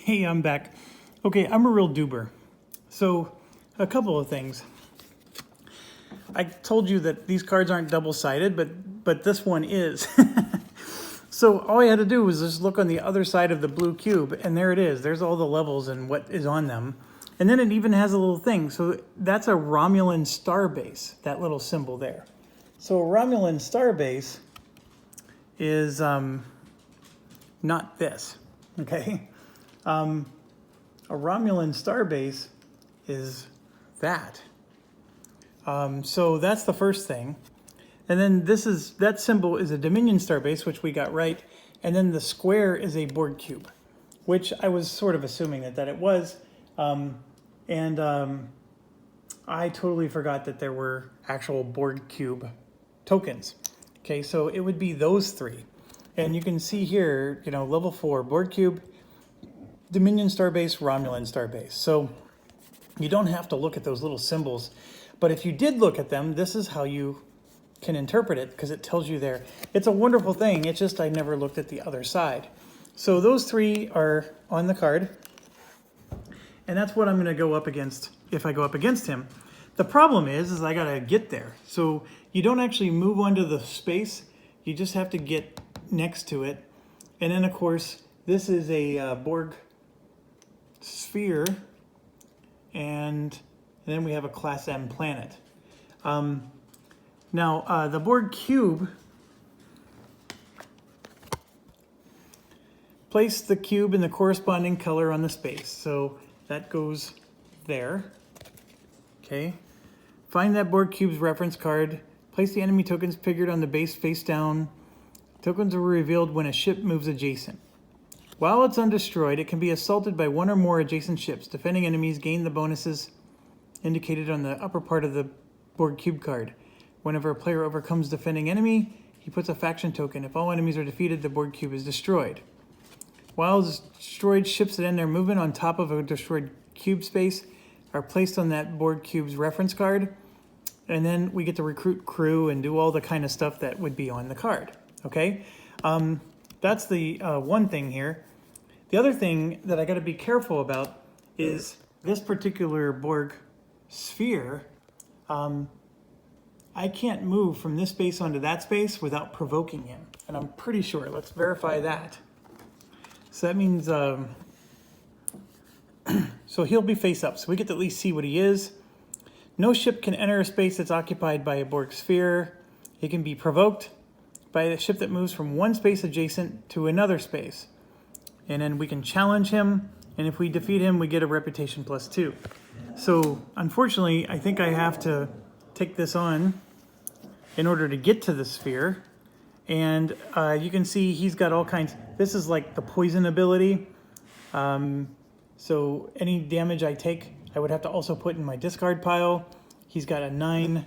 Hey, I'm back. Okay, I'm a real doober. So, a couple of things. I told you that these cards aren't double-sided, but this one is. So all I had to do was just look on the other side of the blue cube, and there it is. There's all the levels and what is on them. And then it even has a little thing. So that's a Romulan star base, that little symbol there. So a Romulan star base is not this, okay? A Romulan star base is that. So that's the first thing. And then that symbol is a Dominion star base, which we got right. And then the square is a Borg cube, which I was sort of assuming that it was. I totally forgot that there were actual Borg cube tokens. Okay, so it would be those three. And you can see here, you know, level 4 Borg cube, Dominion starbase, Romulan starbase. So you don't have to look at those little symbols. But if you did look at them, this is how you can interpret it, because it tells you there. It's a wonderful thing. It's just I never looked at the other side. So those three are on the card. And that's what I'm going to go up against if I go up against him. The problem is I got to get there. So you don't actually move onto the space. You just have to get next to it. And then, of course, this is a Borg sphere. And then we have a Class M planet. Now, the Borg cube, place the cube in the corresponding color on the space. So that goes there. Okay. Find that Borg cube's reference card. Place the enemy tokens figured on the base face down. Tokens are revealed when a ship moves adjacent. While it's undestroyed, it can be assaulted by one or more adjacent ships. Defending enemies gain the bonuses indicated on the upper part of the Borg cube card. Whenever a player overcomes defending enemy, he puts a faction token. If all enemies are defeated, the Borg cube is destroyed. While destroyed ships that end their movement on top of a destroyed cube space are placed on that Borg cube's reference card, and then we get to recruit crew and do all the kind of stuff that would be on the card. Okay, that's the one thing here. The other thing that I got to be careful about is this particular Borg sphere. I can't move from this space onto that space without provoking him. And I'm pretty sure. Let's verify that. So that means, so he'll be face up. So we get to at least see what he is. No ship can enter a space that's occupied by a Borg sphere. He can be provoked by a ship that moves from one space adjacent to another space. And then we can challenge him. And if we defeat him, we get a reputation +2. So unfortunately, I think I have to take this on in order to get to the sphere. And you can see he's got all kinds. This is like the poison ability. So any damage I take, I would have to also put in my discard pile. He's got a 9.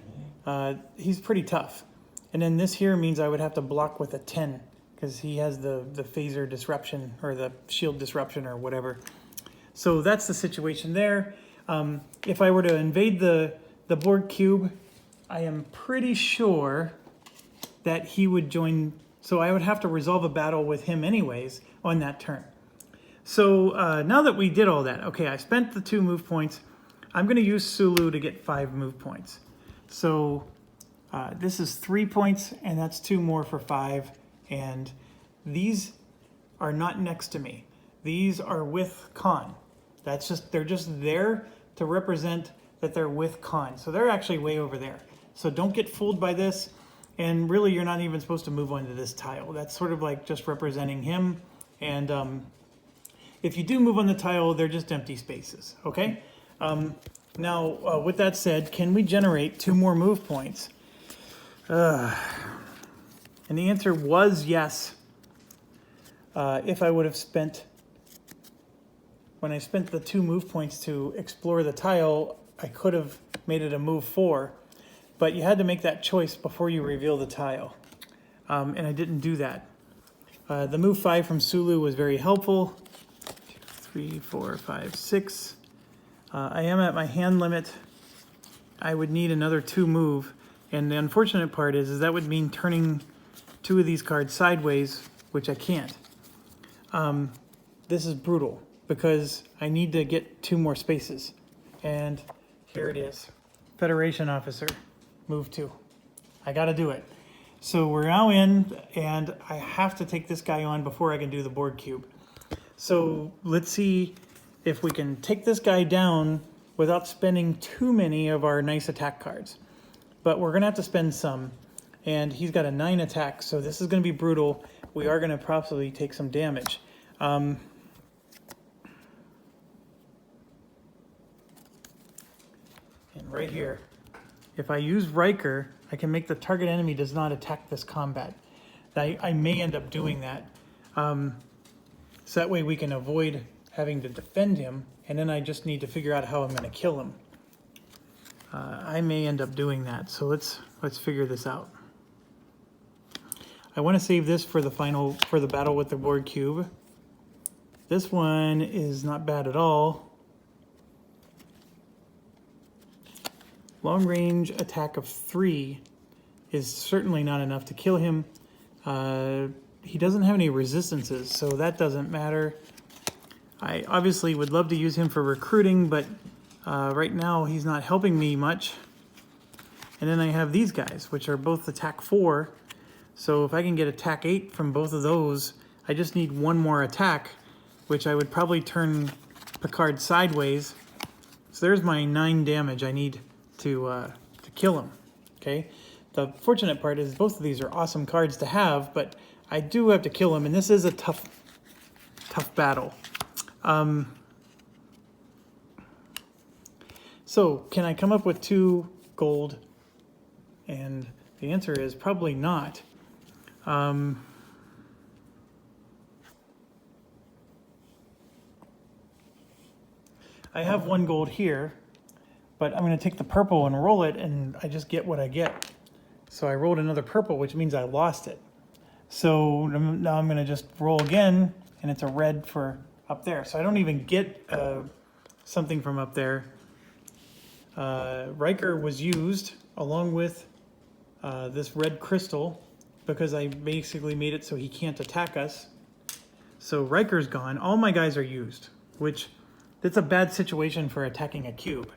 He's pretty tough. And then this here means I would have to block with a 10 because he has the phaser disruption or the shield disruption or whatever. So that's the situation there. If I were to invade the Borg cube, I am pretty sure that he would join. So I would have to resolve a battle with him anyways on that turn. So now that we did all that, okay, I spent the 2 move points. I'm going to use Sulu to get 5 move points. So this is 3 points, and that's 2 more for 5. And these are not next to me. These are with Khan. They're just there to represent that they're with Khan. So they're actually way over there. So don't get fooled by this. And really, you're not even supposed to move onto this tile. That's sort of like just representing him. And if you do move on the tile, they're just empty spaces, okay? Now, with that said, can we generate 2 more move points? And the answer was yes. If I would have spent, when I spent the 2 move points to explore the tile, I could have made it a move 4. But you had to make that choice before you reveal the tile. And I didn't do that. The move 5 from Sulu was very helpful. 2, 3, 4, 5, 6. I am at my hand limit. I would need another 2 move. And the unfortunate part is that would mean turning 2 of these cards sideways, which I can't. This is brutal because I need to get 2 more spaces. And here it is. Federation officer, move 2. I got to do it. So we're now in, and I have to take this guy on before I can do the board cube. So let's see if we can take this guy down without spending too many of our nice attack cards. But we're going to have to spend some. And he's got a 9 attack, so this is going to be brutal. We are going to probably take some damage. And right here, if I use Riker, I can make the target enemy does not attack this combat. I may end up doing that. So that way we can avoid having to defend him, and then I just need to figure out how I'm going to kill him. I may end up doing that, so let's figure this out. I want to save this for the battle with the board cube. This one is not bad at all. Long range attack of 3 is certainly not enough to kill him. He doesn't have any resistances, so that doesn't matter. I obviously would love to use him for recruiting, but right now he's not helping me much. And then I have these guys, which are both attack 4. So if I can get attack 8 from both of those, I just need 1 more attack, which I would probably turn Picard sideways. So there's my 9 damage I need to kill him. Okay. The fortunate part is both of these are awesome cards to have, but I do have to kill him, and this is a tough battle. So can I come up with 2 gold? And the answer is probably not. I have 1 gold here, but I'm going to take the purple and roll it, and I just get what I get. So I rolled another purple, which means I lost it. So now I'm going to just roll again, and it's a red for up there. So I don't even get something from up there. Riker was used along with this red crystal because I basically made it so he can't attack us. So Riker's gone. All my guys are used, which that's a bad situation for attacking a cube.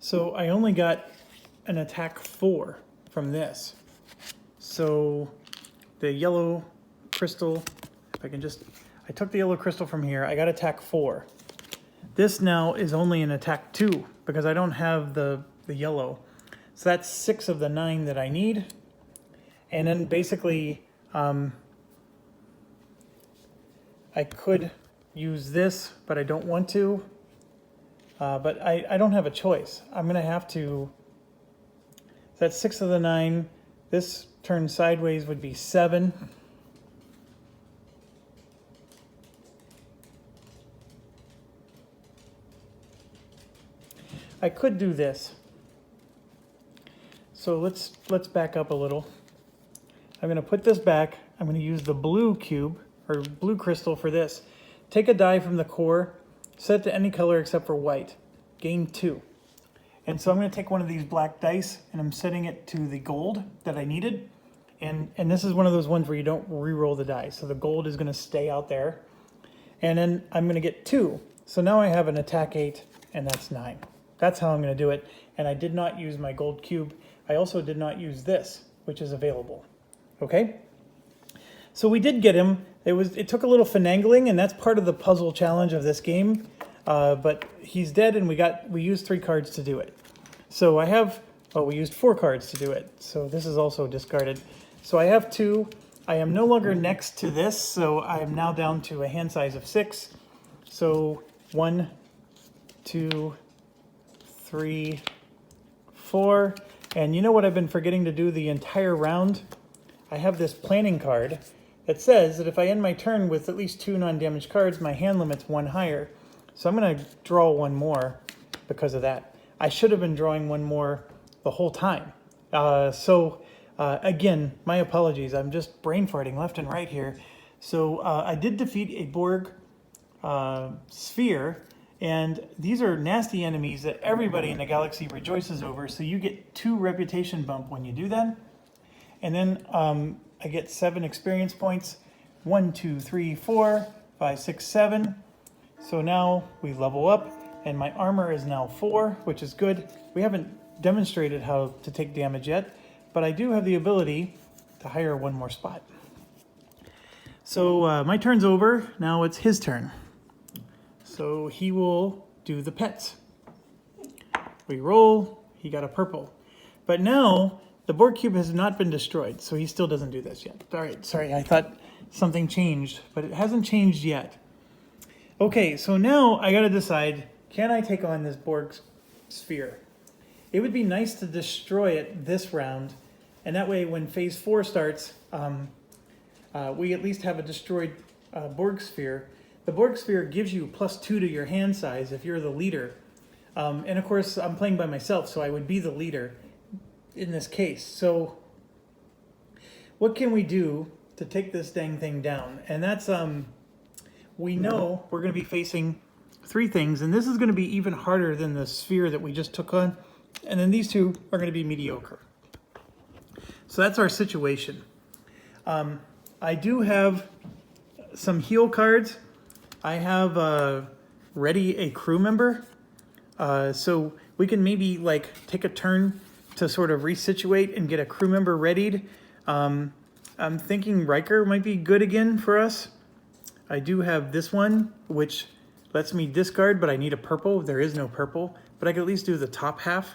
So I only got an attack 4 from this. So the yellow crystal, if I can just, I took the yellow crystal from here. I got attack 4. This now is only an attack 2 because I don't have the yellow. So that's 6 of the 9 that I need. And then basically, I could use this, but I don't want to. But I don't have a choice. I'm going to have to... So that's 6 of the 9. This turn sideways would be 7. I could do this. So let's back up a little. I'm going to put this back. I'm going to use the blue cube, or blue crystal for this. Take a die from the core, set it to any color except for white. Gain 2. And so I'm going to take one of these black dice, and I'm setting it to the gold that I needed. And this is one of those ones where you don't re-roll the dice. So the gold is going to stay out there. And then I'm going to get 2. So now I have an attack 8, and that's 9. That's how I'm going to do it. And I did not use my gold cube. I also did not use this, which is available. Okay? So we did get him. It took a little finagling, and that's part of the puzzle challenge of this game. But he's dead, and we used 3 cards to do it. So I have, we used 4 cards to do it. So this is also discarded. So I have 2. I am no longer next to this, so I am now down to a hand size of 6. So 1, 2, 3, 4. And you know what I've been forgetting to do the entire round? I have this planning card that says that if I end my turn with at least 2 non-damaged cards, my hand limit's 1 higher. So I'm going to draw 1 more because of that. I should have been drawing 1 more the whole time. Again, my apologies. I'm just brain farting left and right here. So I did defeat a Borg sphere, and these are nasty enemies that everybody in the galaxy rejoices over. So you get 2 reputation bump when you do that. And then I get 7 experience points. 1, 2, 3, 4, 5, 6, 7. So now we level up, and my armor is now 4, which is good. We haven't demonstrated how to take damage yet, but I do have the ability to hire one more spot. So my turn's over. Now it's his turn. So he will do the pets. We roll. He got a purple. But now the board cube has not been destroyed, so he still doesn't do this yet. All right, sorry, I thought something changed, but it hasn't changed yet. Okay, so now I gotta decide, can I take on this Borg sphere? It would be nice to destroy it this round, and that way when phase 4 starts, we at least have a destroyed Borg sphere. The Borg sphere gives you +2 to your hand size if you're the leader. And of course, I'm playing by myself, so I would be the leader in this case. So what can we do to take this dang thing down? And that's, we know we're going to be facing 3 things, and this is going to be even harder than the sphere that we just took on. And then these 2 are going to be mediocre. So that's our situation. I do have some heal cards. I have ready a crew member. So we can maybe like take a turn to sort of resituate and get a crew member readied. I'm thinking Riker might be good again for us. I do have this one, which lets me discard, but I need a purple. There is no purple, but I could at least do the top half.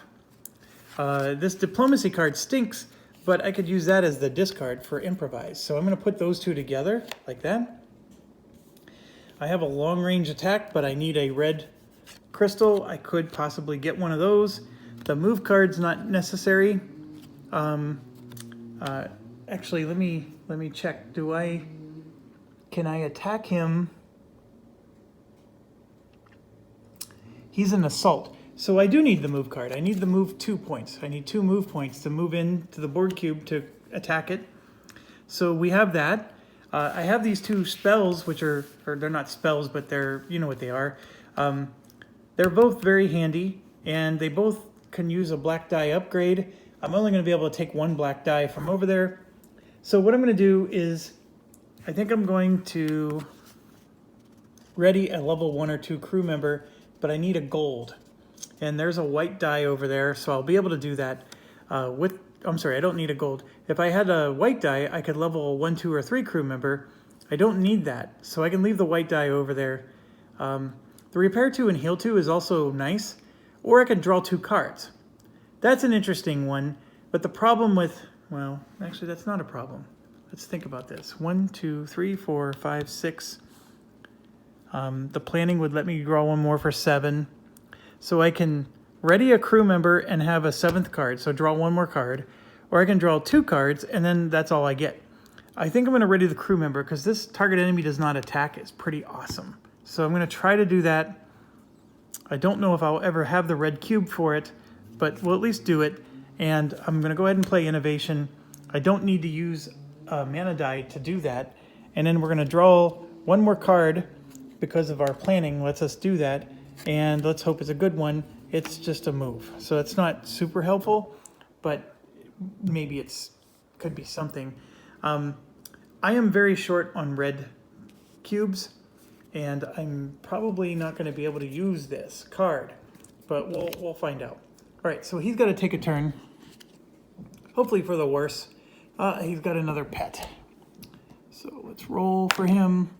This diplomacy card stinks, but I could use that as the discard for improvise. So I'm going to put those 2 together like that. I have a long range attack, but I need a red crystal. I could possibly get one of those. The move card's not necessary. Actually, let me check. Can I attack him? He's an assault. So I do need the move card. I need the move 2 points. I need 2 move points to move into the board cube to attack it. So we have that. I have these 2 spells, which are, or they're not spells, but they're, you know what they are. They're both very handy, and they both can use a black die upgrade. I'm only going to be able to take 1 black die from over there. So what I'm going to do is, I think I'm going to ready a level 1 or 2 crew member, but I need a gold. And there's a white die over there, so I'll be able to do that I'm sorry, I don't need a gold. If I had a white die, I could level a 1, 2, or 3 crew member. I don't need that, so I can leave the white die over there. The repair 2 and heal 2 is also nice, or I can draw 2 cards. That's an interesting one, but the problem with, well, actually that's not a problem. Let's think about this. 1, 2, 3, 4, 5, 6. The planning would let me draw 1 more for 7. So I can ready a crew member and have a 7th card, so draw 1 more card. Or I can draw 2 cards, and then that's all I get. I think I'm going to ready the crew member, because this target enemy does not attack. It's pretty awesome. So I'm going to try to do that. I don't know if I'll ever have the red cube for it, but we'll at least do it. And I'm going to go ahead and play innovation. I don't need to use a mana die to do that. And then we're going to draw 1 more card, because of our planning lets us do that. And let's hope it's a good one. It's just a move. So it's not super helpful, but maybe it's could be something. I am very short on red cubes, and I'm probably not going to be able to use this card, but we'll find out. All right, so he's got to take a turn, hopefully for the worse. He's got another pet. So let's roll for him.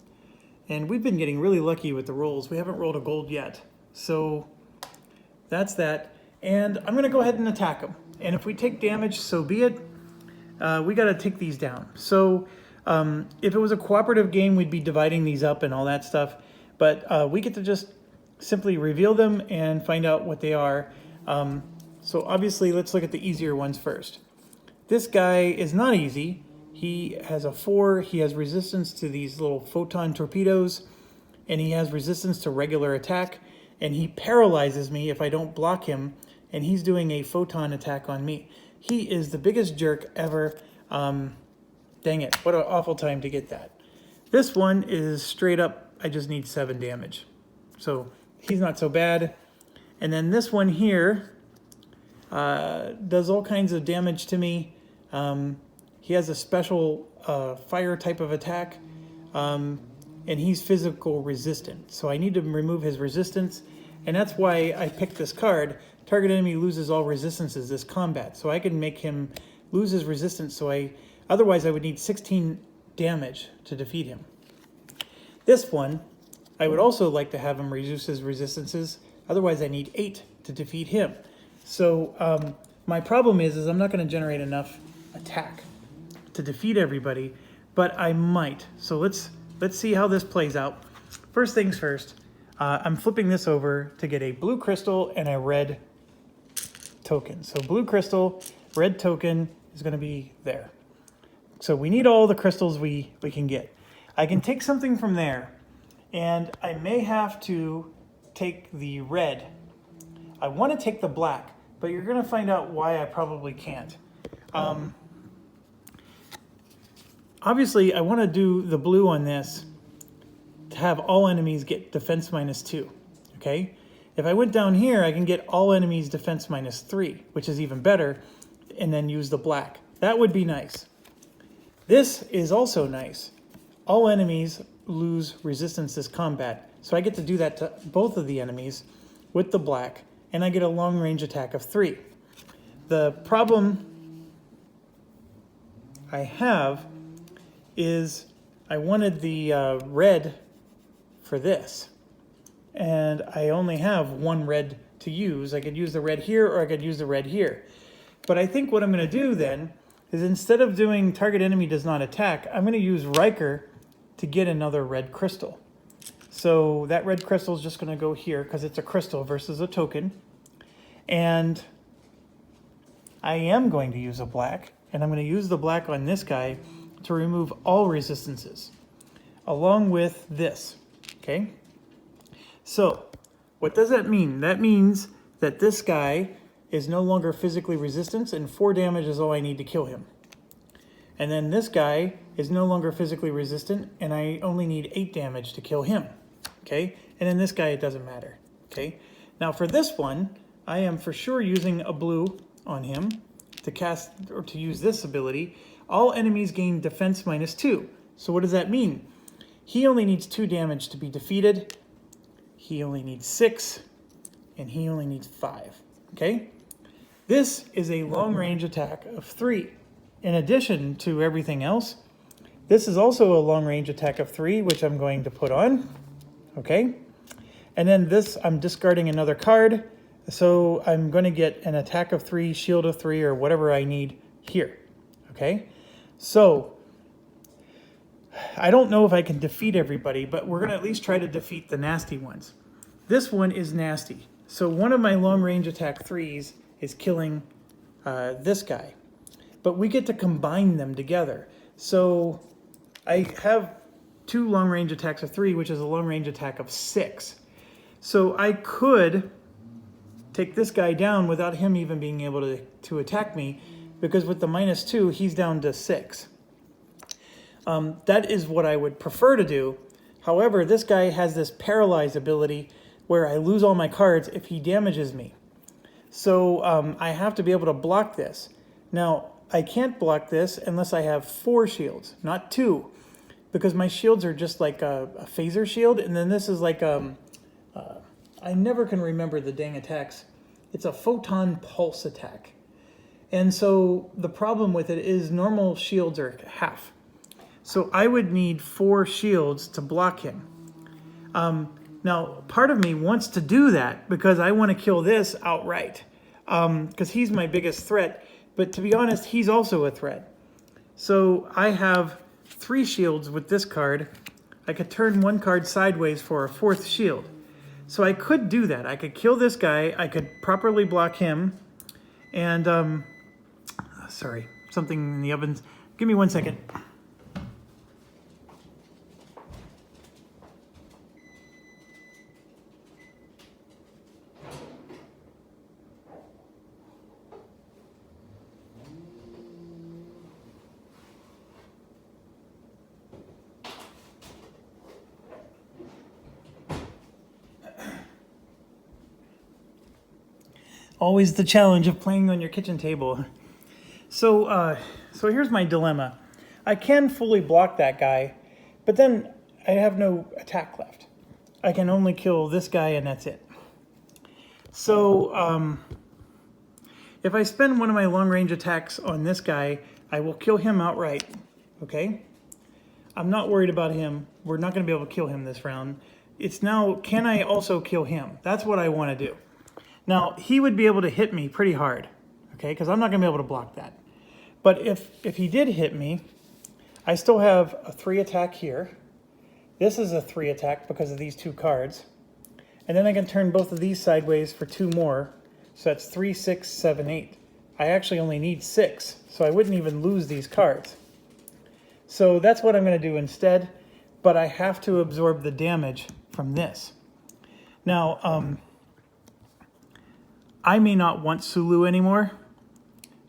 And we've been getting really lucky with the rolls. We haven't rolled a gold yet. So that's that. And I'm going to go ahead and attack him. And if we take damage, so be it. We got to take these down. So if it was a cooperative game, we'd be dividing these up and all that stuff. But we get to just simply reveal them and find out what they are. So obviously, let's look at the easier ones first. This guy is not easy. He has a 4. He has resistance to these little photon torpedoes. And he has resistance to regular attack. And he paralyzes me if I don't block him. And he's doing a photon attack on me. He is the biggest jerk ever. Dang it, what an awful time to get that. This one is straight up, I just need 7 damage. So he's not so bad. And then this one here does all kinds of damage to me. He has a special fire type of attack. and he's physical resistant. So I need to remove his resistance, and that's why I picked this card. Target enemy loses all resistances this combat. So I can make him lose his resistance, otherwise I would need 16 damage to defeat him. This one, I would also like to have him reduce his resistances, otherwise I need 8 to defeat him. So my problem is I'm not going to generate enough attack to defeat everybody, but I might. So let's see how this plays out. First things first, I'm flipping this over to get a blue crystal and a red token. So blue crystal, red token is going to be there. So we need all the crystals we can get. I can take something from there, and I may have to take the red. I want to take the black, but you're going to find out why I probably can't. Obviously, I want to do the blue on this to have all enemies get defense -2, okay? If I went down here, I can get all enemies defense -3, which is even better, and then use the black. That would be nice. This is also nice. All enemies lose resistance this combat, so I get to do that to both of the enemies with the black, and I get a long-range attack of 3. The problem I have is I wanted the red for this, and I only have one red to use. I could use the red here, or I could use the red here. But I think what I'm going to do then is, instead of doing target enemy does not attack, I'm going to use Riker to get another red crystal. So that red crystal is just going to go here because it's a crystal versus a token. And I am going to use a black, and I'm going to use the black on this guy to remove all resistances, along with this, okay? So what does that mean? That means that this guy is no longer physically resistant, and 4 damage is all I need to kill him. And then this guy is no longer physically resistant, and I only need 8 damage to kill him, okay? And then this guy, it doesn't matter, okay? Now for this one, I am for sure using a blue on him to cast, or to use this ability. All enemies gain defense -2. So what does that mean? He only needs 2 damage to be defeated. He only needs 6, and he only needs 5, okay? This is a long-range attack of 3. In addition to everything else, this is also a long-range attack of 3, which I'm going to put on, okay? And then this, I'm discarding another card, so I'm going to get an attack of 3, shield of 3, or whatever I need here, okay? So I don't know if I can defeat everybody, but we're going to at least try to defeat the nasty ones. This one is nasty. So one of my long-range attack 3s is killing this guy. But we get to combine them together. So I have 2 long-range attacks of 3, which is a long-range attack of 6. So I could take this guy down without him even being able to attack me, because with the -2, he's down to 6. That is what I would prefer to do. However, this guy has this paralyze ability where I lose all my cards if he damages me. So I have to be able to block this. Now, I can't block this unless I have 4 shields, not 2, because my shields are just like a phaser shield, and then this is like I never can remember the dang attacks. It's a photon pulse attack. And so the problem with it is normal shields are half. So I would need 4 shields to block him. Now, part of me wants to do that because I want to kill this outright, because he's my biggest threat. But to be honest, he's also a threat. So I have 3 shields with this card. I could turn 1 card sideways for a 4th shield. So I could do that. I could kill this guy. I could properly block him. And, sorry, something in the ovens. Give me 1 second. Always the challenge of playing on your kitchen table. So here's my dilemma. I can fully block that guy, But then I have no attack left. I can only kill this guy and that's it. So if I spend one of my long-range attacks on this guy, I will kill him outright, okay? I'm not worried about him. We're not going to be able to kill him this round. It's now, can I also kill him? That's what I want to do. Now, he would be able to hit me pretty hard, okay? Because I'm not going to be able to block that. But if he did hit me, I still have a 3 attack here. This is a 3 attack because of these 2 cards. And then I can turn both of these sideways for 2 more. So that's 3, 6, 7, 8. I actually only need 6, so I wouldn't even lose these cards. So that's what I'm going to do instead, but I have to absorb the damage from this. Now, I may not want Sulu anymore,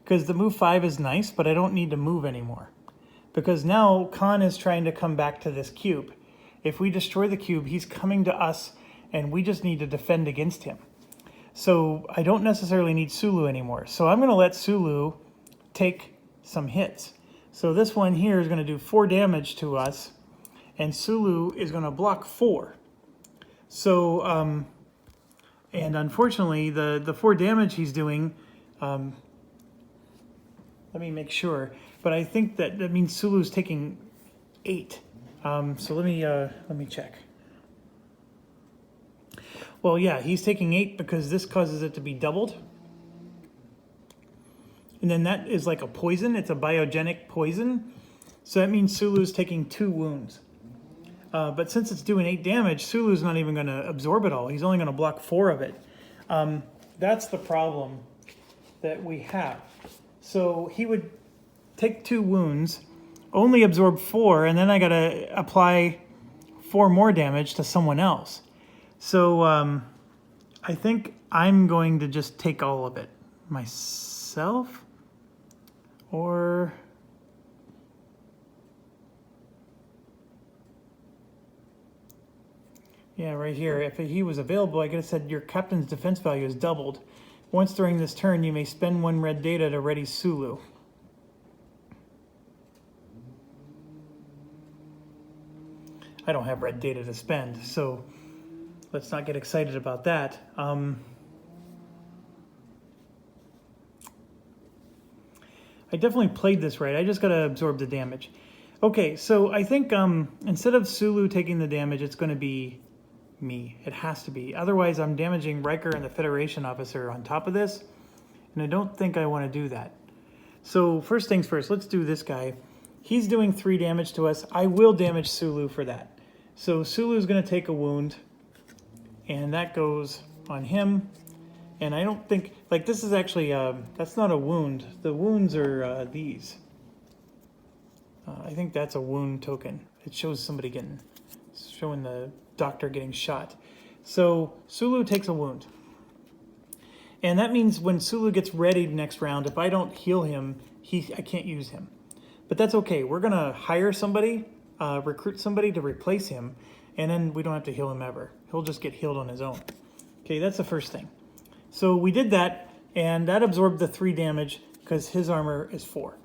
because the move 5 is nice, but I don't need to move anymore. Because now Khan is trying to come back to this cube. If we destroy the cube, he's coming to us, and we just need to defend against him. So I don't necessarily need Sulu anymore. So I'm going to let Sulu take some hits. So this one here is going to do 4 damage to us, and Sulu is going to block 4. So, and unfortunately, the 4 damage he's doing, let me make sure, but I think that means Sulu's taking 8. So let me check. Well, yeah, he's taking 8 because this causes it to be doubled. And then that is like a poison. It's a biogenic poison. So that means Sulu's taking 2 wounds. But since it's doing 8 damage, Sulu's not even going to absorb it all. He's only going to block 4 of it. That's the problem that we have. So he would take 2 wounds, only absorb 4, and then I got to apply 4 more damage to someone else. So I think I'm going to just take all of it myself, or yeah, right here. If he was available, I could have said your captain's defense value is doubled. Once during this turn, you may spend 1 red data to ready Sulu. I don't have red data to spend, so let's not get excited about that. I definitely played this right. I just got to absorb the damage. Okay, so I think instead of Sulu taking the damage, it's going to be me. It has to be. Otherwise, I'm damaging Riker and the Federation officer on top of this, and I don't think I want to do that. So first things first, let's do this guy. He's doing 3 damage to us. I will damage Sulu for that. So Sulu's going to take a wound, and that goes on him. And I don't think, like, this is actually, that's not a wound. The wounds are these. I think that's a wound token. It shows somebody showing the doctor getting shot. So Sulu takes a wound. And that means when Sulu gets ready next round, if I don't heal him, I can't use him. But that's okay. We're going to hire somebody, recruit somebody to replace him, and then we don't have to heal him ever. He'll just get healed on his own. Okay, that's the first thing. So we did that, and that absorbed the 3 damage because his armor is 4.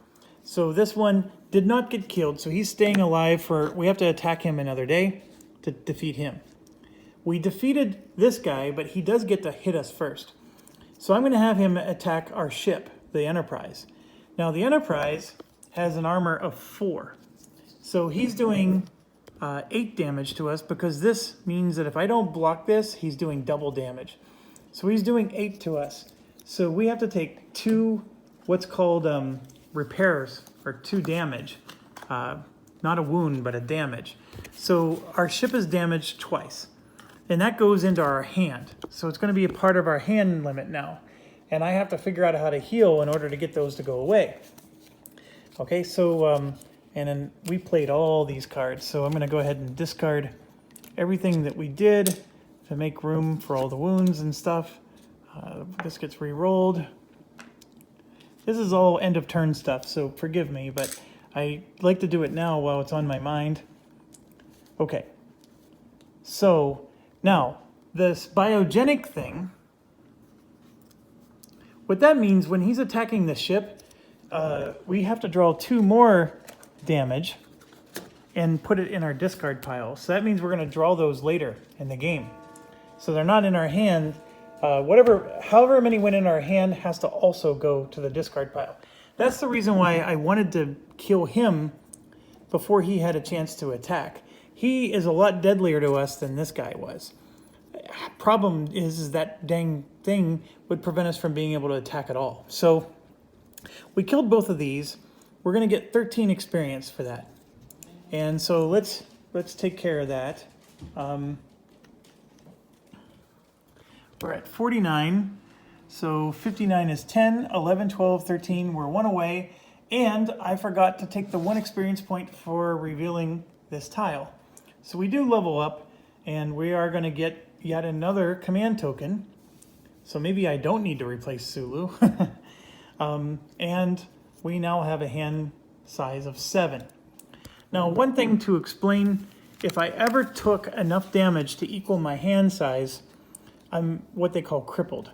So this one did not get killed, so he's staying alive we have to attack him another day to defeat him. We defeated this guy, but he does get to hit us first. So I'm going to have him attack our ship, the Enterprise. Now the Enterprise has an armor of 4. So he's doing 8 damage to us because this means that if I don't block this, he's doing double damage. So he's doing 8 to us. So we have to take 2 what's called repairs, or 2 damage. Not a wound, but a damage. So our ship is damaged twice. And that goes into our hand. So it's going to be a part of our hand limit now. And I have to figure out how to heal in order to get those to go away. Okay, so, and then we played all these cards. So I'm going to go ahead and discard everything that we did to make room for all the wounds and stuff. This gets re-rolled. This is all end of turn stuff, so forgive me, but I like to do it now while it's on my mind. Okay. So, now, this biogenic thing, what that means when he's attacking the ship, we have to draw 2 more damage. and put it in our discard pile. So that means we're going to draw those later in the game. So they're not in our hand. However many went in our hand has to also go to the discard pile. That's the reason why I wanted to kill him before he had a chance to attack. He is a lot deadlier to us than this guy was. Problem is that dang thing would prevent us from being able to attack at all. So we killed both of these. We're going to get 13 experience for that. And so let's take care of that. We're at 49. So 59 is 10, 11, 12, 13. We're one away. And I forgot to take the 1 experience point for revealing this tile. So we do level up, and we are going to get yet another command token. So maybe I don't need to replace Sulu. And we now have a hand size of 7. Now, one thing to explain, if I ever took enough damage to equal my hand size, I'm what they call crippled.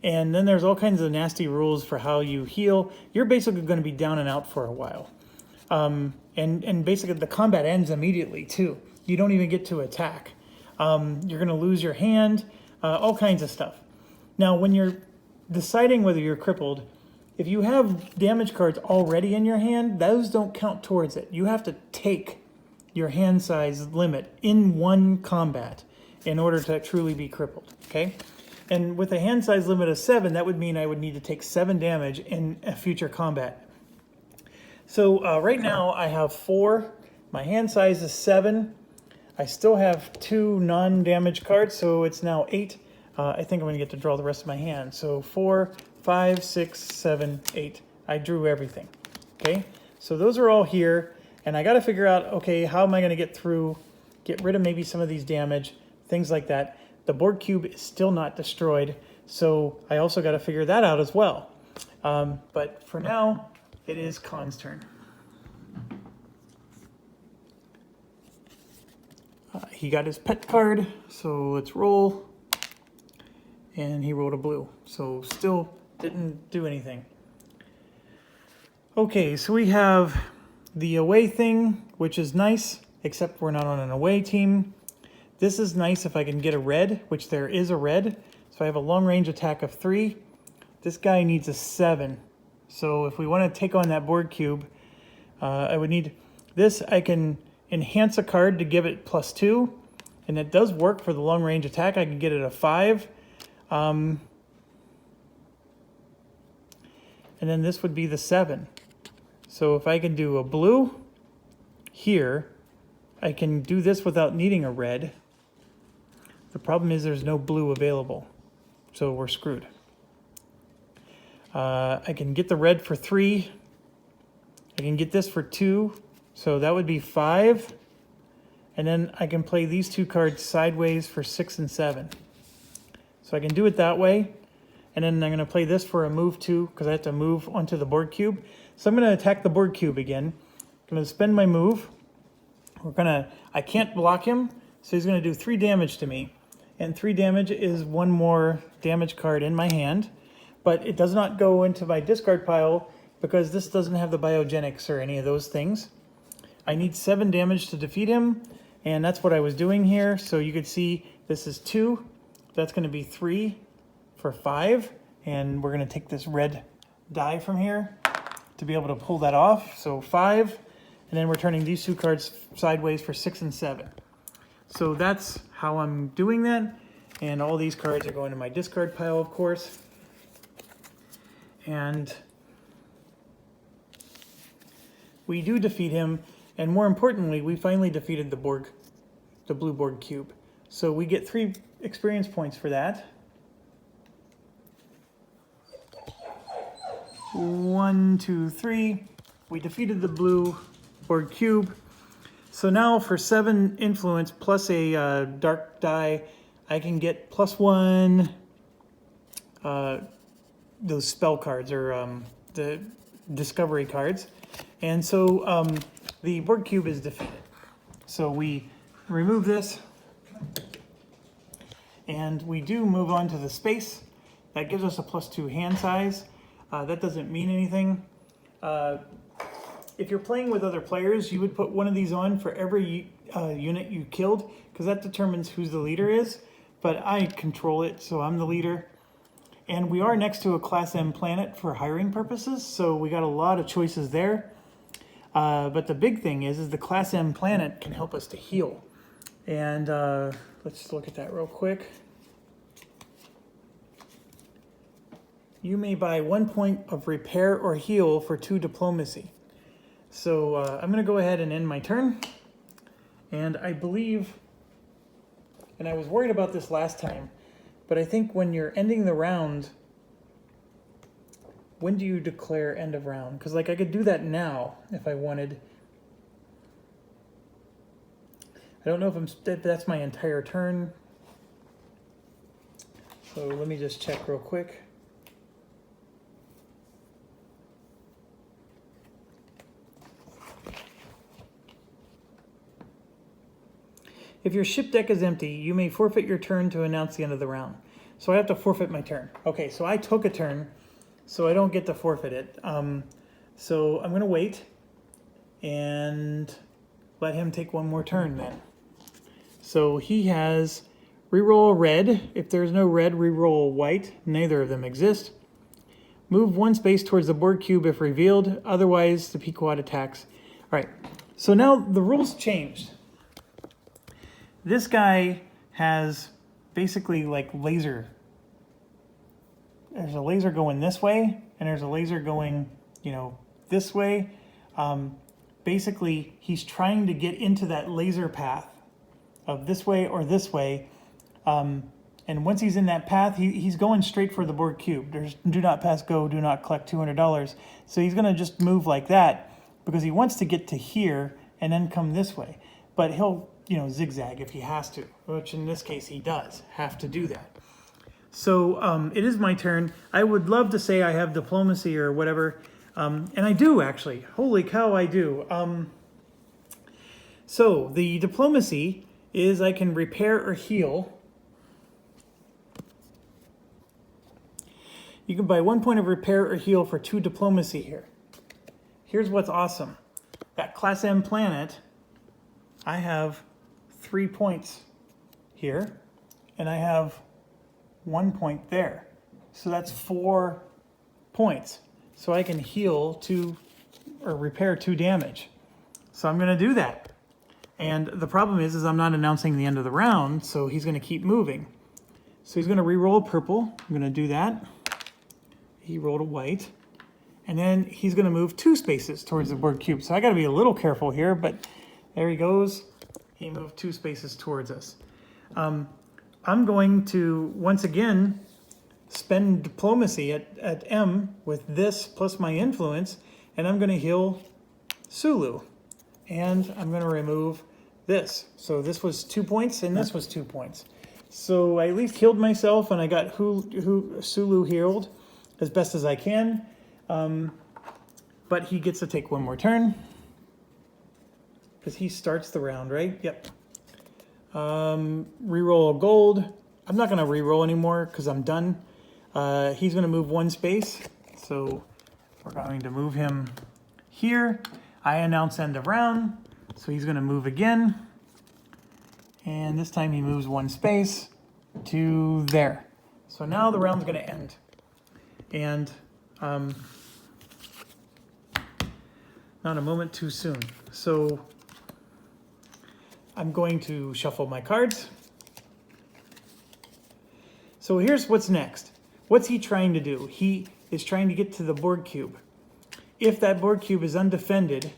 And then there's all kinds of nasty rules for how you heal. You're basically going to be down and out for a while. And basically the combat ends immediately too. You don't even get to attack. You're going to lose your hand, all kinds of stuff. Now, when you're deciding whether you're crippled, if you have damage cards already in your hand, those don't count towards it. You have to take your hand size limit in one combat in order to truly be crippled, okay? And with a hand size limit of 7, that would mean I would need to take 7 damage in a future combat. So right now I have 4. My hand size is 7. I still have 2 non-damage cards, so it's now 8. I think I'm going to get to draw the rest of my hand. So 4, 5, 6, 7, 8. I drew everything. Okay, so those are all here, and I got to figure out, okay, how am I going to get rid of maybe some of these damage, things like that. The board cube is still not destroyed, so I also got to figure that out as well. But for now, it is Khan's turn. He got his pet card, so let's roll. And he rolled a blue, so still didn't do anything. Okay, so we have the away thing, which is nice, except we're not on an away team. This is nice if I can get a red, which there is a red. So I have a long range attack of 3. This guy needs a 7. So if we want to take on that board cube, I would need this. I can enhance a card to give it +2, and it does work for the long range attack. I can get it a 5. And then this would be the 7. So if I can do a blue here, I can do this without needing a red. The problem is there's no blue available, so we're screwed. I can get the red for 3. I can get this for 2, so that would be 5. And then I can play these 2 cards sideways for 6 and 7. So I can do it that way. And then I'm going to play this for a move 2, because I have to move onto the board cube. So I'm going to attack the board cube again. I'm going to spend my move. I can't block him, so he's going to do 3 damage to me. And 3 damage is 1 more damage card in my hand. But it does not go into my discard pile because this doesn't have the biogenics or any of those things. I need 7 damage to defeat him, and that's what I was doing here. So you could see this is 2. That's going to be 3 for 5. And we're going to take this red die from here to be able to pull that off. So 5. And then we're turning these 2 cards sideways for 6 and 7. So that's how I'm doing that. And all these cards are going to my discard pile, of course. And we do defeat him. And more importantly, we finally defeated the blue board cube. So we get 3 experience points for that. 1, 2, 3. We defeated the blue board cube. So now for 7 influence plus a dark die, I can get +1 those spell cards or the discovery cards. And so the board cube is defeated. So we remove this and we do move on to the space. That gives us a +2 hand size. That doesn't mean anything. if you're playing with other players, you would put one of these on for every unit you killed, because that determines who the leader is. But I control it, so I'm the leader. And we are next to a Class M planet for hiring purposes, so we got a lot of choices there. But the big thing is the Class M planet can help us to heal. And let's look at that real quick. You may buy 1 point of repair or heal for 2 diplomacy. So I'm going to go ahead and end my turn. And I believe, and I was worried about this last time, but I think when you're ending the round, when do you declare end of round? Because like I could do that now if I wanted. I don't know if that's my entire turn. So let me just check real quick. If your ship deck is empty, you may forfeit your turn to announce the end of the round. So I have to forfeit my turn. Okay, so I took a turn, so I don't get to forfeit it. So I'm going to wait and let him take one more turn then. So he has reroll a red. If there's no red, reroll a white. Neither of them exist. Move 1 space towards the board cube if revealed. Otherwise, the P-quad attacks. All right, so now the rules changed. This guy has basically like laser. There's a laser going this way, and there's a laser going, this way. Basically, he's trying to get into that laser path of this way or this way. And once he's in that path, he's going straight for the board cube. There's do not pass go, do not collect $200. So he's going to just move like that because he wants to get to here and then come this way. But he'll zigzag if he has to, which in this case he does have to do that. So it is my turn. I would love to say I have diplomacy or whatever, and I do actually. Holy cow, I do. So the diplomacy is I can repair or heal. You can buy 1 point of repair or heal for 2 diplomacy here. Here's what's awesome. That Class M planet, I have 3 points here, and I have 1 point there. So that's 4 points. So I can heal 2 or repair 2 damage. So I'm going to do that. And the problem is I'm not announcing the end of the round, so he's going to keep moving. So he's going to re-roll purple. I'm going to do that. He rolled a white. And then he's going to move 2 spaces towards the board cube. So I got to be a little careful here, but there he goes. He moved 2 spaces towards us. I'm going to, once again, spend diplomacy at M with this plus my influence, and I'm going to heal Sulu. And I'm going to remove this. So this was 2 points, and this was 2 points. So I at least healed myself, and I got Sulu healed as best as I can. But he gets to take 1 more turn. Because he starts the round, right? Yep. Reroll a gold. I'm not going to reroll anymore because I'm done. He's going to move 1 space. So we're going to move him here. I announce end of round. So he's going to move again. And this time he moves 1 space to there. So now the round's going to end. And not a moment too soon. So I'm going to shuffle my cards. So here's what's next. What's he trying to do? He is trying to get to the board cube. If that board cube is undefended,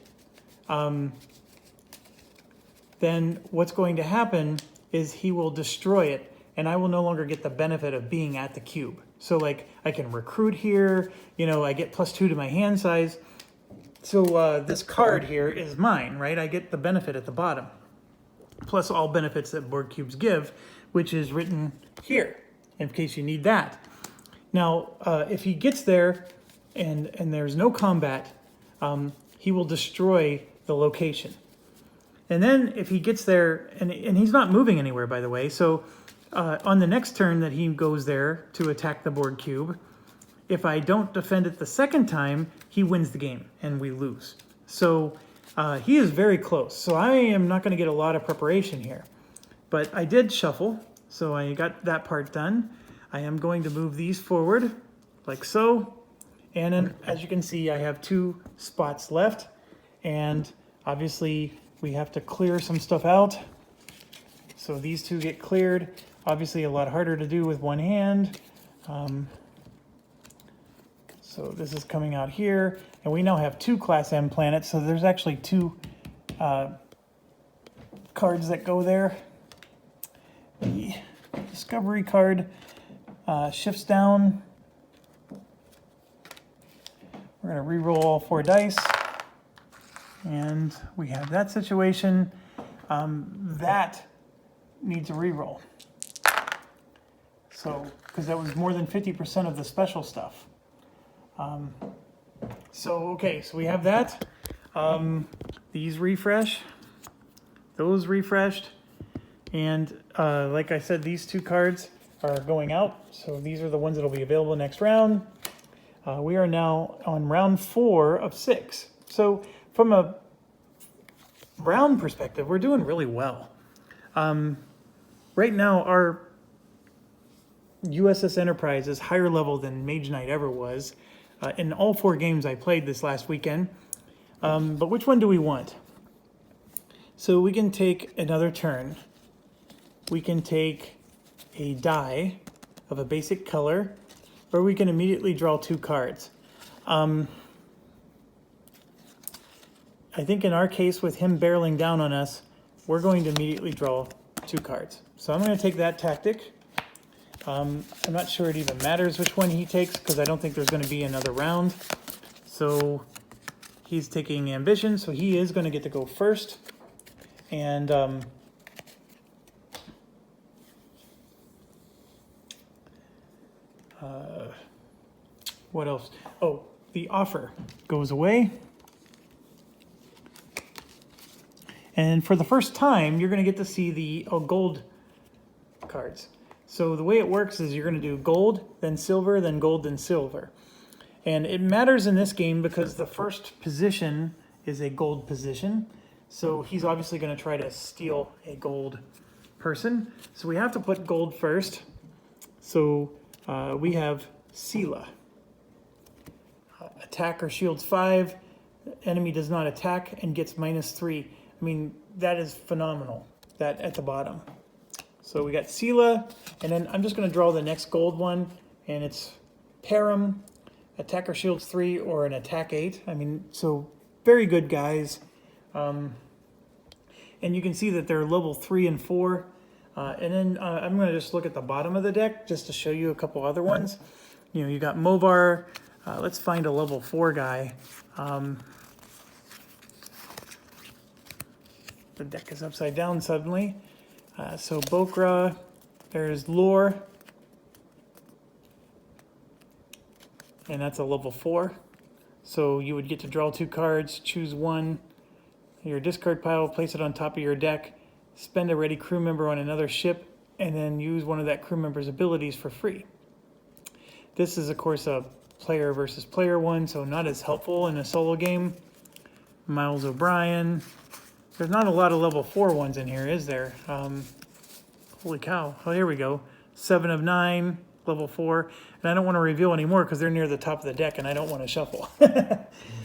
then what's going to happen is he will destroy it, and I will no longer get the benefit of being at the cube. So like I can recruit here, I get +2 to my hand size. So this card here is mine, right? I get the benefit at the bottom, plus all benefits that board cubes give, which is written here, in case you need that. Now, if he gets there and there's no combat, he will destroy the location. And then if he gets there, and he's not moving anywhere, by the way, so on the next turn that he goes there to attack the board cube, if I don't defend it the second time, he wins the game and we lose. So he is very close. So I am not going to get a lot of preparation here. But I did shuffle, so I got that part done. I am going to move these forward, like so. And then, as you can see, I have 2 spots left. And obviously, we have to clear some stuff out. So these 2 get cleared. Obviously, a lot harder to do with one hand. So this is coming out here. And we now have 2 Class M planets. So there's actually 2 cards that go there. The Discovery card shifts down. We're going to re-roll all 4 dice. And we have that situation. That needs a re-roll. So, because that was more than 50% of the special stuff. Okay, so we have that. These refresh. Those refreshed. And like I said, these 2 cards are going out. So these are the ones that will be available next round. We are now on round 4 of 6. So from a round perspective, we're doing really well. Right now, our USS Enterprise is higher level than Mage Knight ever was in all 4 games I played this last weekend. But which one do we want? So we can take another turn. We can take a die of a basic color, or we can immediately draw 2 cards. I think in our case, with him barreling down on us, we're going to immediately draw 2 cards. So I'm going to take that tactic. I'm not sure it even matters which one he takes, because I don't think there's going to be another round. So he's taking Ambition, so he is going to get to go first. And what else? Oh, the offer goes away. And for the first time, you're going to get to see the gold cards. So the way it works is you're going to do gold, then silver, then gold, then silver. And it matters in this game because the first position is a gold position. So he's obviously going to try to steal a gold person. So we have to put gold first. So we have Sela. Attack or shields 5. Enemy does not attack and gets -3. I mean, that is phenomenal, that at the bottom. So we got Sela, and then I'm just going to draw the next gold one, and it's Param, attack or shields 3, or an attack 8. I mean, so very good guys. And you can see that they're level 3 and 4. And then I'm going to just look at the bottom of the deck just to show you a couple other ones. You know, you got Movar. Let's find a level 4 guy. The deck is upside down suddenly. So Bokra, there's Lore. And that's a level 4. So you would get to draw 2 cards, choose one. Your discard pile, place it on top of your deck, spend a ready crew member on another ship, and then use one of that crew member's abilities for free. This is, of course, a player versus player one, so not as helpful in a solo game. Miles O'Brien. There's not a lot of level 4 ones in here, is there? Holy cow. Oh, here we go. 7 of 9, level 4. And I don't want to reveal anymore because they're near the top of the deck and I don't want to shuffle.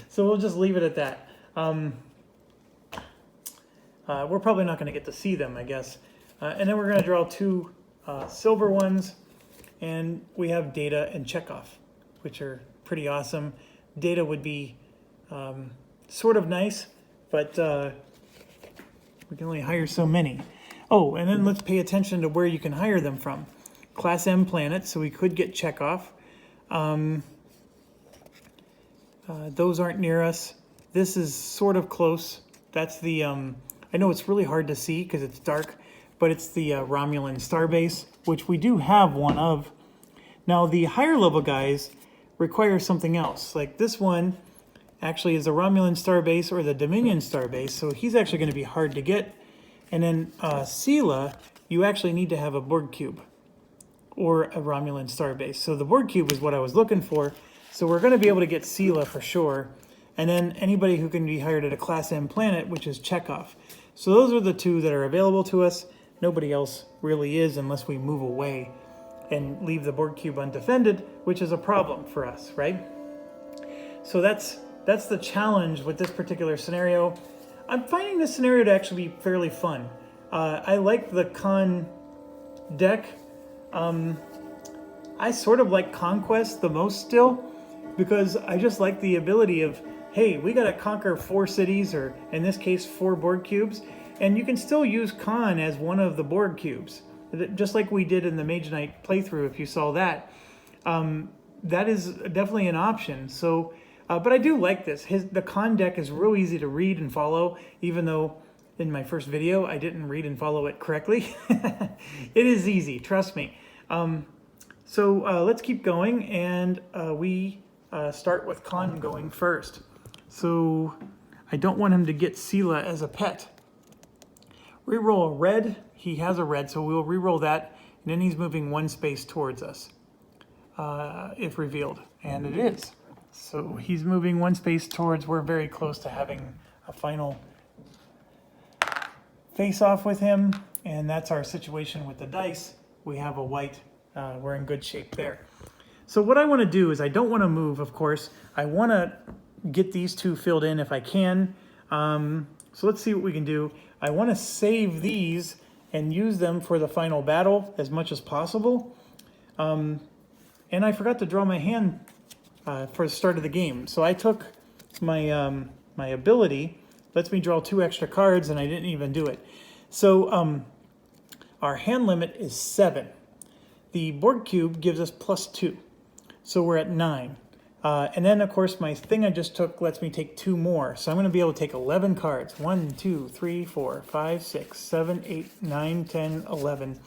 So we'll just leave it at that. We're probably not going to get to see them, I guess. And then we're going to draw 2 silver ones. And we have Data and Chekhov, which are pretty awesome. Data would be sort of nice, but we can only hire so many. Oh, and then let's pay attention to where you can hire them from. Class M planets, so we could get Chekhov. Those aren't near us. This is sort of close. That's the, I know it's really hard to see because it's dark, but it's the Romulan starbase, which we do have one of. Now, the higher level guys require something else. Like this one actually is a Romulan starbase or the Dominion starbase, so he's actually going to be hard to get. And then Sela, you actually need to have a Borg cube or a Romulan starbase. So the Borg cube is what I was looking for. So we're going to be able to get Sela for sure. and then anybody who can be hired at a Class M planet, which is Chekhov. So those are the two that are available to us. Nobody else really is unless we move away and leave the Borg cube undefended, which is a problem for us, right? So that's the challenge with this particular scenario. I'm finding this scenario to actually be fairly fun. I like the Khan deck. I sort of like Conquest the most still, because I just like the ability of, hey, we got to conquer 4 cities, or in this case 4 Borg cubes, and you can still use Khan as one of the Borg cubes, just like we did in the Mage Knight playthrough. If you saw that, that is definitely an option. So, but I do like this. The Khan deck is real easy to read and follow, even though in my first video I didn't read and follow it correctly. It is easy, trust me. So let's keep going, and we start with Khan going first. So I don't want him to get Sela as a pet. Reroll a red. He has a red, so we'll reroll that, and then he's moving 1 space towards us, if revealed, and it is. So he's moving 1 space towards. We're very close to having a final face-off with him, and that's our situation with the dice. We have a white. We're in good shape there. So what I want to do is, I don't want to move, of course. I want to get these 2 filled in if I can. So let's see what we can do. I want to save these and use them for the final battle as much as possible. And I forgot to draw my hand for the start of the game. So I took my, my ability, lets me draw 2 extra cards, and I didn't even do it. So our hand limit is 7. The Borg cube gives us +2, so we're at 9. And then, of course, my thing I just took lets me take 2 more. So I'm going to be able to take 11 cards. 1, 2, 3, 4, 5, 6, 7, 8, 9, 10, 11.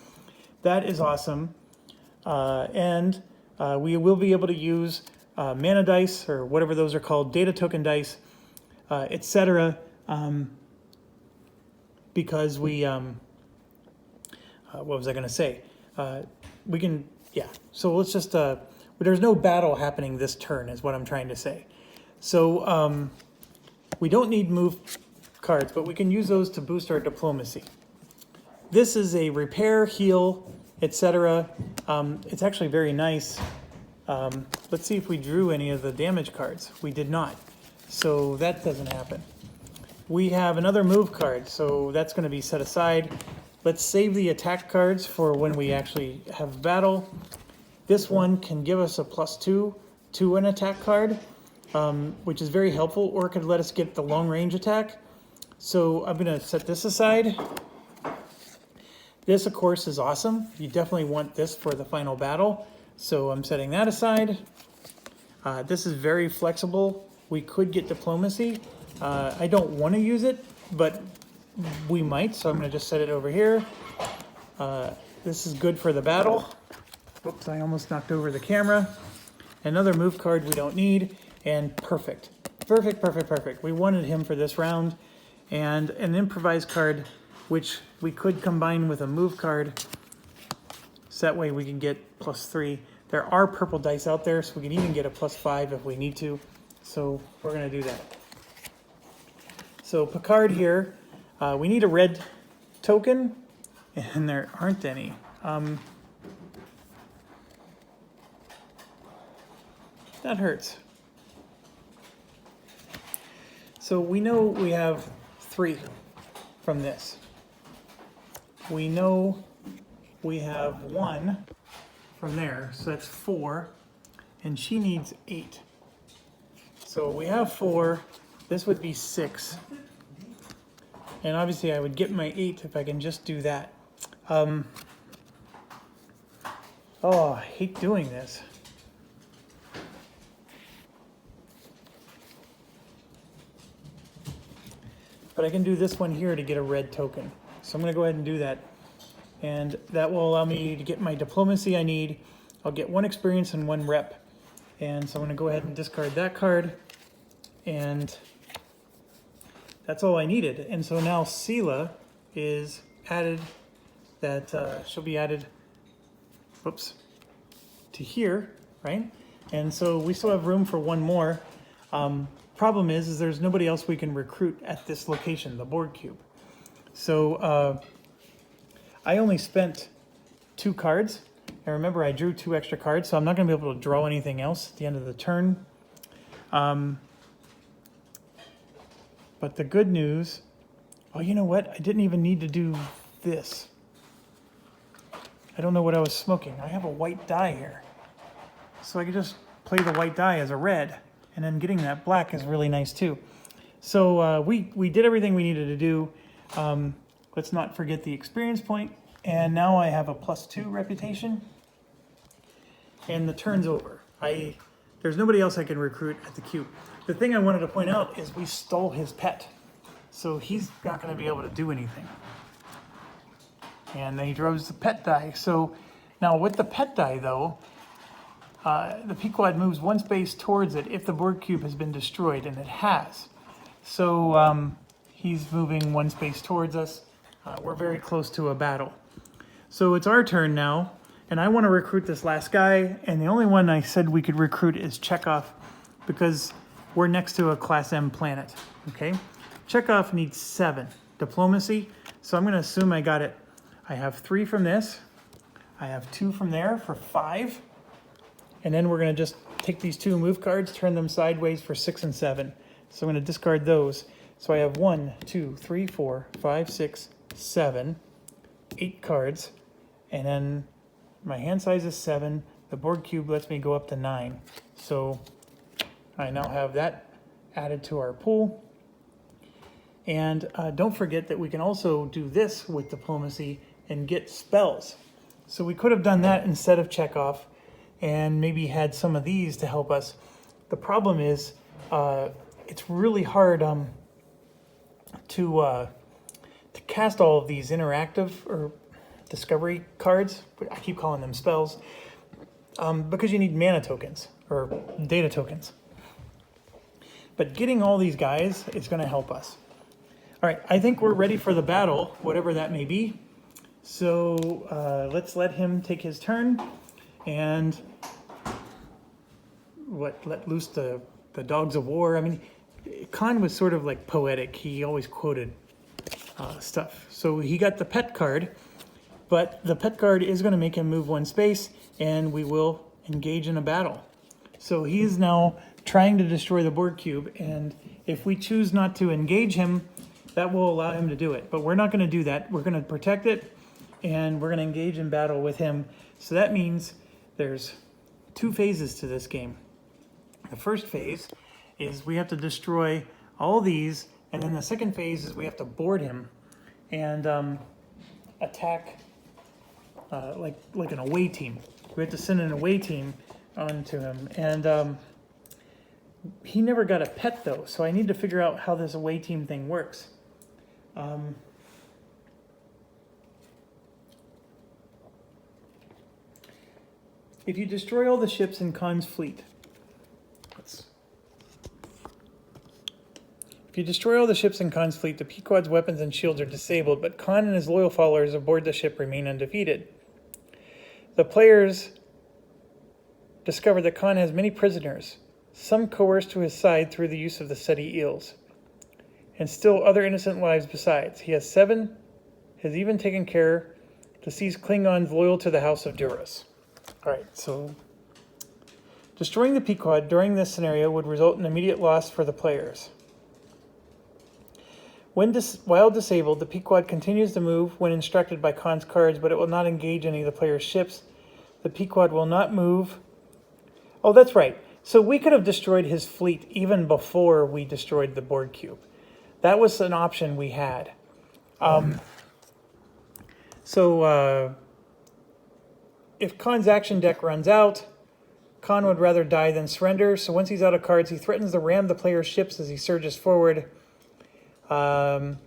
That is awesome. And we will be able to use mana dice, or whatever those are called, data token dice, etc. Because we, what was I going to say? We can, yeah. So let's just, there's no battle happening this turn is what I'm trying to say. So we don't need move cards, but we can use those to boost our diplomacy. This is a repair, heal, etc. It's actually very nice. Let's see if we drew any of the damage cards. We did not. So that doesn't happen. We have another move card, so that's going to be set aside. Let's save the attack cards for when we actually have battle. This one can give us a +2 to an attack card, which is very helpful, or it could let us get the long range attack. So I'm going to set this aside. This, of course, is awesome. You definitely want this for the final battle. So I'm setting that aside. This is very flexible. We could get diplomacy. I don't want to use it, but we might, so I'm going to just set it over here. This is good for the battle. Oops, I almost knocked over the camera. Another move card we don't need, and perfect. Perfect, perfect, perfect. We wanted him for this round. And an improvised card, which we could combine with a move card, so that way we can get +3. There are purple dice out there, so we can even get a +5 if we need to. So we're going to do that. So Picard here, we need a red token, and there aren't any. That hurts. So we know we have 3 from this. We know we have 1 from there, so that's 4, and she needs 8. So we have 4, this would be 6. And obviously I would get my 8 if I can just do that. Oh, I hate doing this. But I can do this one here to get a red token. So I'm going to go ahead and do that. And that will allow me to get my diplomacy I need. I'll get 1 experience and 1 rep. And so I'm going to go ahead and discard that card. And that's all I needed. And so now Sela is added, that she'll be added, whoops, to here, right? And so we still have room for 1 more. problem is there's nobody else we can recruit at this location, the board cube. So I only spent 2 cards. And remember, I drew 2 extra cards, so I'm not going to be able to draw anything else at the end of the turn. But the good news, oh, you know what? I didn't even need to do this. I don't know what I was smoking. I have a white die here. So I could just play the white die as a red, and then getting that black is really nice too. So we did everything we needed to do. Let's not forget the experience point. And now I have a +2 reputation. And the turn's over. There's nobody else I can recruit at the cube. The thing I wanted to point out is we stole his pet. So he's not going to be able to do anything. And then he draws the pet die. So now with the pet die though, the Pequod moves 1 space towards it if the board cube has been destroyed, and it has. So he's moving 1 space towards us. We're very close to a battle. So it's our turn now, and I want to recruit this last guy, and the only one I said we could recruit is Chekhov, because we're next to a Class M planet, okay? Chekhov needs 7 diplomacy, so I'm going to assume I got it. I have 3 from this, I have 2 from there for 5, and then we're going to just take these 2 move cards, turn them sideways for 6 and 7. So I'm going to discard those. So I have 1, 2, 3, 4, 5, 6, 7, 8 cards, and then my hand size is 7. The board cube lets me go up to 9. So I now have that added to our pool. And don't forget that we can also do this with diplomacy and get spells. So we could have done that instead of Chekhov and maybe had some of these to help us. The problem is it's really hard to cast all of these interactive or discovery cards. I keep calling them spells because you need mana tokens or data tokens. But getting all these guys is going to help us. All right, I think we're ready for the battle, whatever that may be. So let's let him take his turn and let loose the dogs of war. I mean, Khan was sort of like poetic. He always quoted stuff. So he got the pet card, but the pet card is going to make him move 1 space, and we will engage in a battle. So he is now trying to destroy the board cube, and if we choose not to engage him, that will allow him to do it. But we're not going to do that. We're going to protect it, and we're going to engage in battle with him. So that means there's 2 phases to this game. The first phase is we have to destroy all these, and then the second phase is we have to board him and attack like an away team. We have to send an away team onto him, and he never got a pet though, so I need to figure out how this away team thing works. If you destroy all the ships in Khan's fleet, the Pequod's weapons and shields are disabled, but Khan and his loyal followers aboard the ship remain undefeated. The players discover that Khan has many prisoners, some coerced to his side through the use of the Seti eels, and still other innocent lives besides. He has even taken care to seize Klingons loyal to the House of Duras. All right, so destroying the Pequod during this scenario would result in immediate loss for the players. While disabled, the Pequod continues to move when instructed by Khan's cards, but it will not engage any of the player's ships. The Pequod will not move. Oh, that's right. So we could have destroyed his fleet even before we destroyed the board cube. That was an option we had. If Khan's action deck runs out, Khan would rather die than surrender. So once he's out of cards, he threatens to ram the player's ships as he surges forward. It'll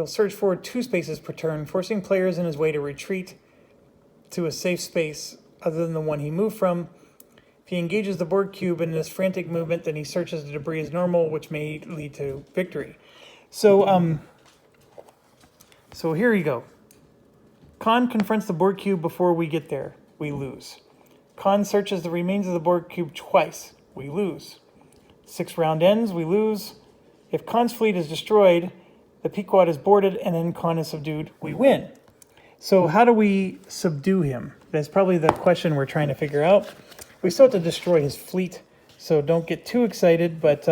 surge forward 2 spaces per turn, forcing players in his way to retreat to a safe space other than the one he moved from. If he engages the board cube in this frantic movement, then he searches the debris as normal, which may lead to victory. So here you go. Khan confronts the board cube before we get there. We lose. Khan searches the remains of the board cube twice. We lose. 6 round ends, we lose. If Khan's fleet is destroyed, the Pequod is boarded, and then Khan is subdued, we win. So how do we subdue him? That's probably the question we're trying to figure out. We still have to destroy his fleet, so don't get too excited, but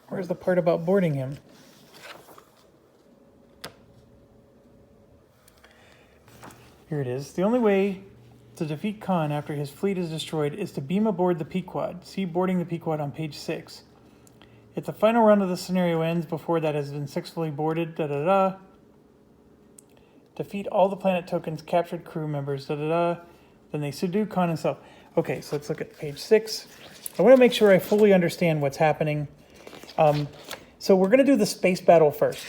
where's the part about boarding him? Here it is. The only way to defeat Khan after his fleet is destroyed is to beam aboard the Pequod. See boarding the Pequod on page 6. If the final round of the scenario ends before that has been successfully boarded, defeat all the planet tokens, captured crew members, then they subdue Khan himself. Okay, so let's look at page 6. I want to make sure I fully understand what's happening. So we're going to do the space battle first.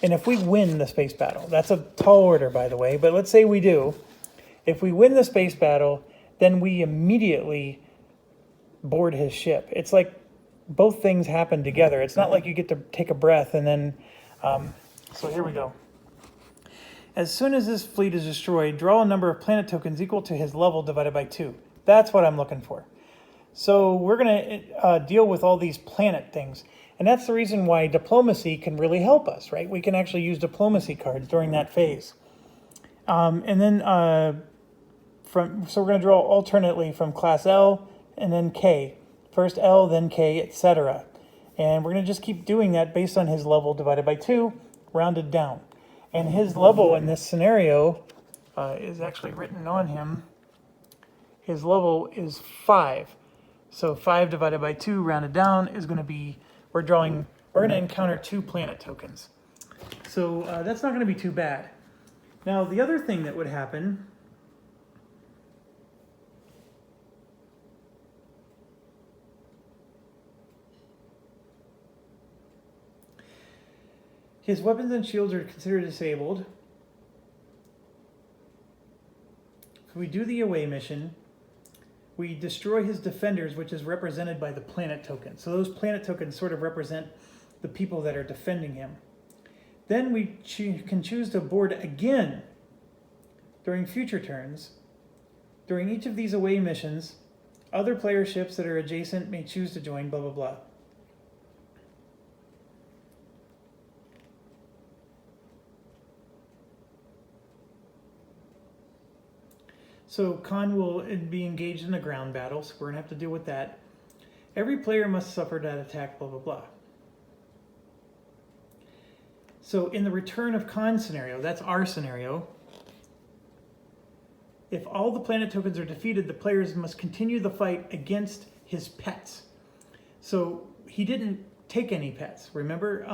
And if we win the space battle, that's a tall order, by the way, but let's say we do. If we win the space battle, then we immediately board his ship. It's like both things happen together. It's not like you get to take a breath and then, so here we go. As soon as this fleet is destroyed, draw a number of planet tokens equal to his level divided by 2. That's what I'm looking for. So we're going to deal with all these planet things. And that's the reason why diplomacy can really help us, right? We can actually use diplomacy cards during that phase. And then, so we're going to draw alternately from class L and then K. First L, then K, etc. And we're going to just keep doing that based on his level divided by 2, rounded down. And his level in this scenario is actually written on him. His level is 5. So 5 divided by 2, rounded down, is going to be, we're going to encounter 2 planet tokens. So that's not going to be too bad. Now, the other thing that would happen his weapons and shields are considered disabled. If we do the away mission, we destroy his defenders, which is represented by the planet token. So those planet tokens sort of represent the people that are defending him. Then we can choose to board again during future turns. During each of these away missions, other player ships that are adjacent may choose to join, blah, blah, blah. So Khan will be engaged in a ground battle, so we're going to have to deal with that. Every player must suffer that attack, blah, blah, blah. So in the return of Khan scenario, that's our scenario, if all the planet tokens are defeated, the players must continue the fight against his pets. So he didn't take any pets, remember?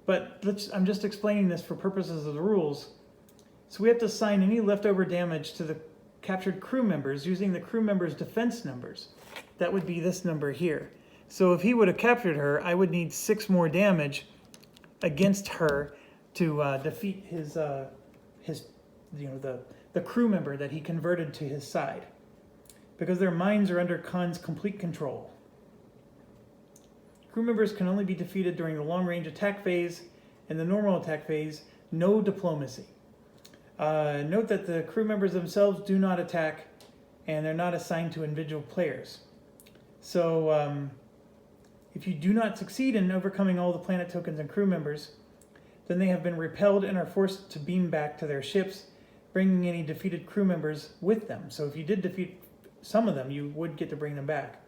But I'm just explaining this for purposes of the rules. So we have to assign any leftover damage to the captured crew members using the crew members' defense numbers. That would be this number here. So if he would have captured her, I would need 6 more damage against her to defeat his the crew member that he converted to his side, because their minds are under Khan's complete control. Crew members can only be defeated during the long-range attack phase. In the normal attack phase, no diplomacy. Note that the crew members themselves do not attack, and they're not assigned to individual players. So if you do not succeed in overcoming all the planet tokens and crew members, then they have been repelled and are forced to beam back to their ships, bringing any defeated crew members with them. So if you did defeat some of them, you would get to bring them back.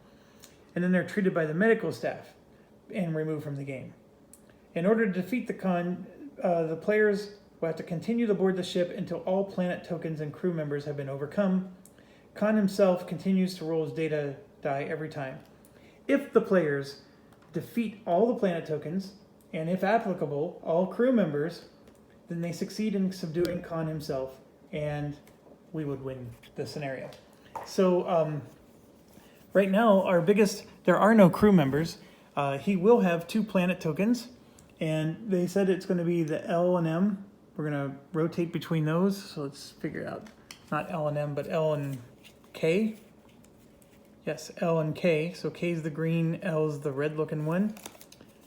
And then they're treated by the medical staff and removed from the game. In order to defeat the Khan, the players will have to continue to board the ship until all planet tokens and crew members have been overcome. Khan himself continues to roll his data die every time. If the players defeat all the planet tokens, and if applicable, all crew members, then they succeed in subduing Khan himself, and we would win the scenario. So right now, there are no crew members. He will have 2 planet tokens, and they said it's going to be the L and M. We're going to rotate between those, so let's figure it out. Not L and M, but L and K. Yes, L and K. So K is the green, L is the red looking one.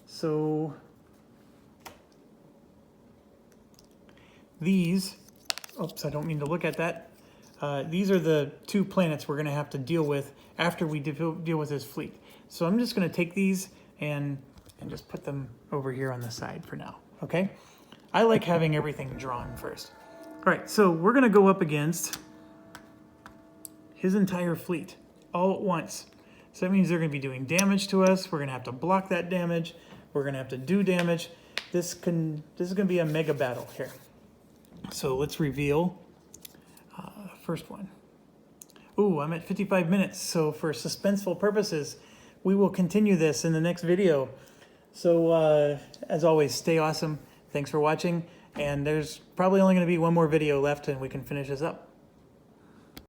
So these, oops, I don't mean to look at that. these are the 2 planets we're going to have to deal with after we deal with his fleet. So I'm just going to take these and just put them over here on the side for now, okay? I like having everything drawn first. All right, so we're going to go up against his entire fleet all at once. So that means they're going to be doing damage to us. We're going to have to block that damage. We're going to have to do damage. This is going to be a mega battle here. So let's reveal first one. Ooh, I'm at 55 minutes. So for suspenseful purposes, we will continue this in the next video. So as always, stay awesome. Thanks for watching. And there's probably only going to be one more video left and we can finish this up.